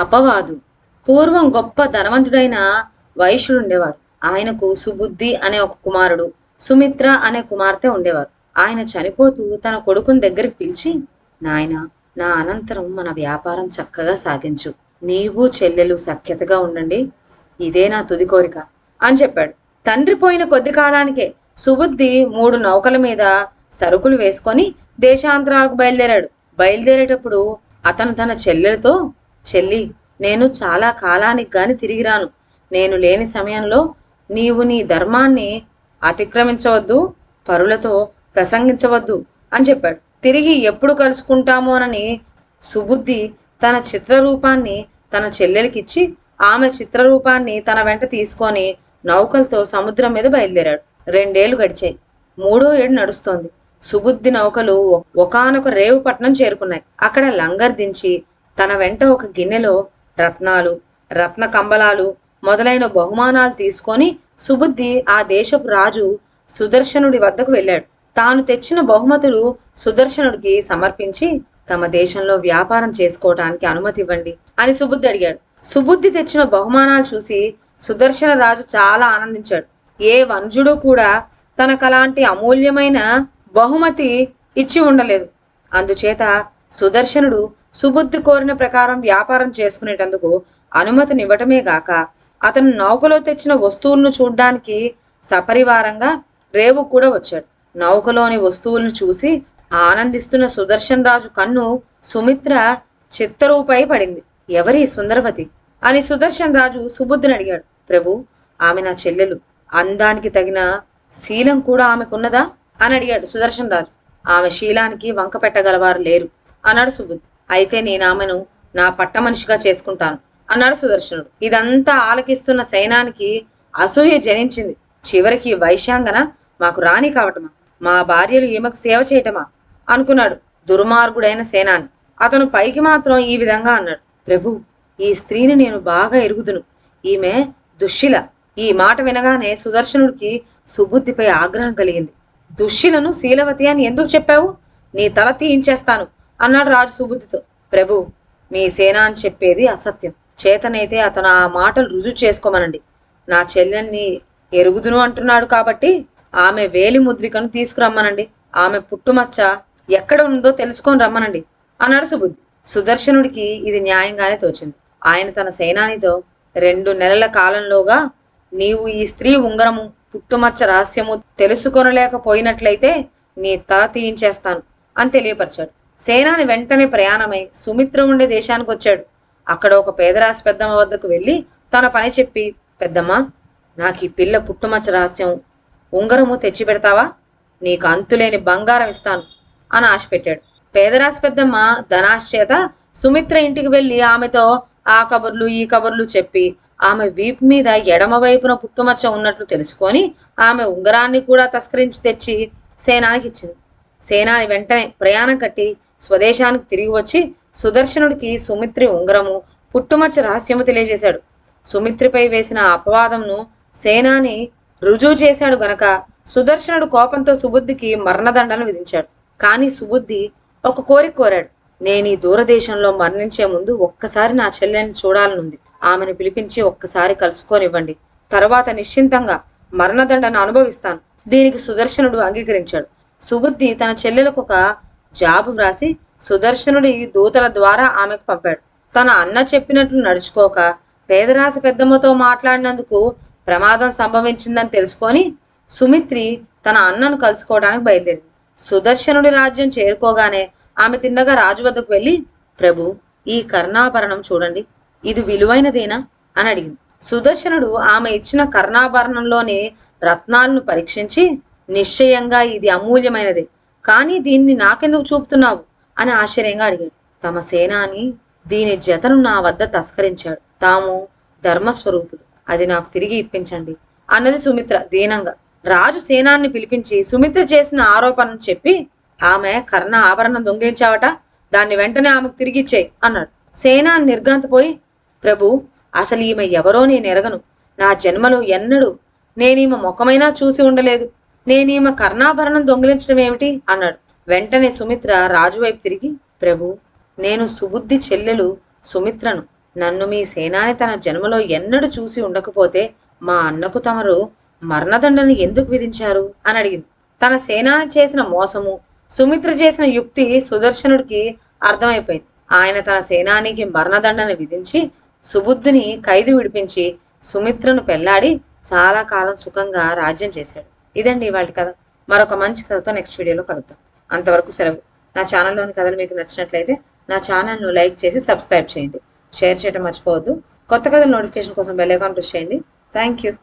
అపవాదు. పూర్వం గొప్ప ధనవంతుడైన వైశ్యుడుండేవాడు. ఆయనకు సుబుద్ధి అనే ఒక కుమారుడు, సుమిత్ర అనే కుమార్తె ఉండేవారు. ఆయన చనిపోతూ తన కొడుకుని దగ్గరికి పిలిచి, నాయనా, నా అనంతరం మన వ్యాపారం చక్కగా సాగించు. నీవు చెల్లెలు సఖ్యతగా ఉండండి. ఇదే నా తుది కోరిక అని చెప్పాడు. తండ్రి పోయిన కొద్ది కాలానికే సుబుద్ధి 3 నౌకల మీద సరుకులు వేసుకొని దేశాంతరాలకు బయలుదేరేటప్పుడు అతను తన చెల్లెలతో, చెల్లి, నేను చాలా కాలానికి గాని తిరిగి రాను. నేను లేని సమయంలో నీవు నీ ధర్మాన్ని అతిక్రమించవద్దు, పరులతో ప్రసంగించవద్దు అని చెప్పాడు. తిరిగి ఎప్పుడు కలుసుకుంటామోనని సుబుద్ధి తన చిత్రరూపాన్ని తన చెల్లెలకిచ్చి ఆమె చిత్రరూపాన్ని తన వెంట తీసుకొని నౌకలతో సముద్రం మీద బయలుదేరాడు. 2 ఏళ్లు గడిచాయి. 3వ ఏడు నడుస్తోంది. సుబుద్ధి నౌకలు ఒకానొక రేవు పట్టణం చేరుకున్నాయి. అక్కడ లంగర్ దించి తన వెంట ఒక గిన్నెలో రత్నాలు, రత్న కంబలాలు మొదలైన బహుమానాలు తీసుకొని సుబుద్ధి ఆ దేశపు రాజు సుదర్శనుడి వద్దకు వెళ్ళాడు. తాను తెచ్చిన బహుమతులు సుదర్శనుడికి సమర్పించి తమ దేశంలో వ్యాపారం చేసుకోవటానికి అనుమతి ఇవ్వండి అని సుబుద్ధి అడిగాడు. సుబుద్ధి తెచ్చిన బహుమానాలు చూసి సుదర్శన రాజు చాలా ఆనందించాడు. ఏ వన్జుడు కూడా తనకలాంటి అమూల్యమైన బహుమతి ఇచ్చి ఉండలేదు. అందుచేత సుదర్శనుడు సుబుద్ధి కోరిన ప్రకారం వ్యాపారం చేసుకునేటందుకు అనుమతినివ్వటమే గాక అతను నౌకలో తెచ్చిన వస్తువులను చూడ్డానికి సపరివారంగా రేవు కూడా వచ్చాడు. నౌకలోని వస్తువులను చూసి ఆనందిస్తున్న సుదర్శన్ రాజు కన్ను సుమిత్ర చిత్తరుపై పడింది. ఎవరి సుందరవతి అని సుదర్శన్ రాజు సుబుద్ధిని అడిగాడు. ప్రభు, ఆమె నా చెల్లెలు. అందానికి తగిన శీలం కూడా ఆమెకున్నదా అని అడిగాడు సుదర్శన్ రాజు. ఆమె శీలానికి వంక పెట్టగలవారు లేరు అన్నాడు సుబుద్ధి. అయితే నేను ఆమెను నా పట్ట మనిషిగా చేసుకుంటాను అన్నాడు సుదర్శనుడు. ఇదంతా ఆలకిస్తున్న సైనానికి అసూయ జనించింది. చివరికి వైశాంగన మాకు రాణి కావటమా, మా భార్యలు ఈమెకు సేవ చేయటమా అనుకున్నాడు దుర్మార్గుడైన సేనాని. అతను పైకి మాత్రం ఈ విధంగా అన్నాడు. ప్రభు, ఈ స్త్రీని నేను బాగా ఎరుగుదును. ఈమె దుశ్శీల. ఈ మాట వినగానే సుదర్శనుడికి సుబుద్ధిపై ఆగ్రహం కలిగింది. దుశ్శీలను శీలవతి అని ఎందుకు చెప్పావు? నీ తల తీయించేస్తాను అన్నాడు రాజు సుబుద్ధితో. ప్రభు, మీ సేనాని చెప్పేది అసత్యం. చేతనైతే అతను ఆ మాటలు రుజువు చేసుకోమనండి. నా చెల్లెల్ని ఎరుగుదును అంటున్నాడు కాబట్టి ఆమె వేలి ముద్రికను తీసుకురమ్మనండి. ఆమె పుట్టుమచ్చ ఎక్కడ ఉందో తెలుసుకొని రమ్మనండి అన్నాడు సుబుద్ధి. సుదర్శనుడికి ఇది న్యాయంగానే తోచింది. ఆయన తన సేనానితో, 2 నెలల కాలంలోగా నీవు ఈ స్త్రీ ఉంగరము, పుట్టుమచ్చ రహస్యము తెలుసుకొనలేకపోయినట్లయితే నీ తల తీయించేస్తాను అని తెలియపరిచాడు. సేనాని వెంటనే ప్రయాణమై సుమిత్ర ఉండే దేశానికి వచ్చాడు. అక్కడ ఒక పేదరాశి పెద్దమ్మ వద్దకు వెళ్ళి తన పని చెప్పి, పెద్దమ్మ, నాకు ఈ పిల్ల పుట్టుమచ్చ రహస్యం ఉంగరము తెచ్చి పెడతావా? నీకు అంతులేని బంగారం ఇస్తాను అని ఆశ పెట్టాడు. పేదరాశి పెద్దమ్మ ధనాశ చేత సుమిత్ర ఇంటికి వెళ్ళి ఆమెతో ఆ కబుర్లు ఈ కబుర్లు చెప్పి ఆమె వీపు మీద ఎడమ వైపున పుట్టుమచ్చ ఉన్నట్లు తెలుసుకొని ఆమె ఉంగరాన్ని కూడా తస్కరించి తెచ్చి సేనానికి ఇచ్చింది. సేనాని వెంటనే ప్రయాణం కట్టి స్వదేశానికి తిరిగి వచ్చి సుదర్శనుడికి సుమిత్రి ఉంగరము, పుట్టుమచ్చ రహస్యము తెలియజేశాడు. సుమిత్రిపై వేసిన అపవాదంను సేనాని రుజువు చేశాడు గనక సుదర్శనుడు కోపంతో సుబుద్ధికి మరణదండను విధించాడు. కానీ సుబుద్ధి ఒక కోరిక కోరాడు. నేను ఈ దూరదేశంలో మరణించే ముందు ఒక్కసారి నా చెల్లెల్ని చూడాలనుంది. ఆమెను పిలిపించి ఒక్కసారి కలుసుకోనివ్వండి. తర్వాత నిశ్చింతంగా మరణదండను అనుభవిస్తాను. దీనికి సుదర్శనుడు అంగీకరించాడు. సుబుద్ధి తన చెల్లెలకు ఒక జాబు వ్రాసి సుదర్శనుడి దూతల ద్వారా ఆమెకు పంపాడు. తన అన్న చెప్పినట్లు నడుచుకోక పేదరాశి పెద్దమ్మతో మాట్లాడినందుకు ప్రమాదం సంభవించిందని తెలుసుకొని సుమిత్రి తన అన్నను కలుసుకోవడానికి బయలుదేరింది. సుదర్శనుడి రాజ్యం చేరుకోగానే ఆమె తిన్నగా రాజు వద్దకు వెళ్ళి, ప్రభు, ఈ కర్ణాభరణం చూడండి, ఇది విలువైనదేనా అని అడిగింది. సుదర్శనుడు ఆమె ఇచ్చిన కర్ణాభరణంలోని రత్నాలను పరీక్షించి, నిశ్చయంగా ఇది అమూల్యమైనదే, కానీ దీన్ని నాకెందుకు చూపుతున్నావు అని ఆశ్చర్యంగా అడిగాడు. తమ సేనాని దీని జతను నా వద్ద తస్కరించాడు. తాము ధర్మస్వరూపుడు, అది నాకు తిరిగి ఇప్పించండి అన్నది సుమిత్ర దీనంగా. రాజు సేనాన్ని పిలిపించి సుమిత్ర చేసిన ఆరోపణను చెప్పి, ఆమె కర్ణ ఆభరణం దొంగిలించావట, దాన్ని వెంటనే ఆమెకు తిరిగిచ్చేయి అన్నాడు. సేనాన్ని నిర్ఘాంతపోయి, ప్రభు, అసలు ఈమె ఎవరో నేను ఎరగను. నా జన్మలో ఎన్నడూ నేనీమె ముఖమైనా చూసి ఉండలేదు. నేనీమె కర్ణాభరణం దొంగిలించడం ఏమిటి అన్నాడు. వెంటనే సుమిత్ర రాజువైపు తిరిగి, ప్రభు, నేను సుబుద్ధి చెల్లెలు సుమిత్రను. నన్ను మీ సేనాని తన జన్మలో ఎన్నడూ చూసి ఉండకపోతే మా అన్నకు తమరు మరణదండని ఎందుకు విధించారు అని అడిగింది. తన సేనాని చేసిన మోసము, సుమిత్ర చేసిన యుక్తి సుదర్శనుడికి అర్థమైపోయింది. ఆయన తన సేనానికి మరణదండని విధించి సుబుద్ధుని ఖైదు విడిపించి సుమిత్రను పెళ్లాడి చాలా కాలం సుఖంగా రాజ్యం చేశాడు. ఇదండి ఇవాళ కథ. మరొక మంచి కథతో నెక్స్ట్ వీడియోలో కలుద్దాం. అంతవరకు సెలవు. నా ఛానల్లోని కథలు మీకు నచ్చినట్లయితే నా ఛానల్ను లైక్ చేసి సబ్స్క్రైబ్ చేయండి. షేర్ చేయడం మర్చిపోవద్దు. కొత్త కథల నోటిఫికేషన్ కోసం బెల్ ఐకాన్ ప్రెస్ చేయండి. Thank you.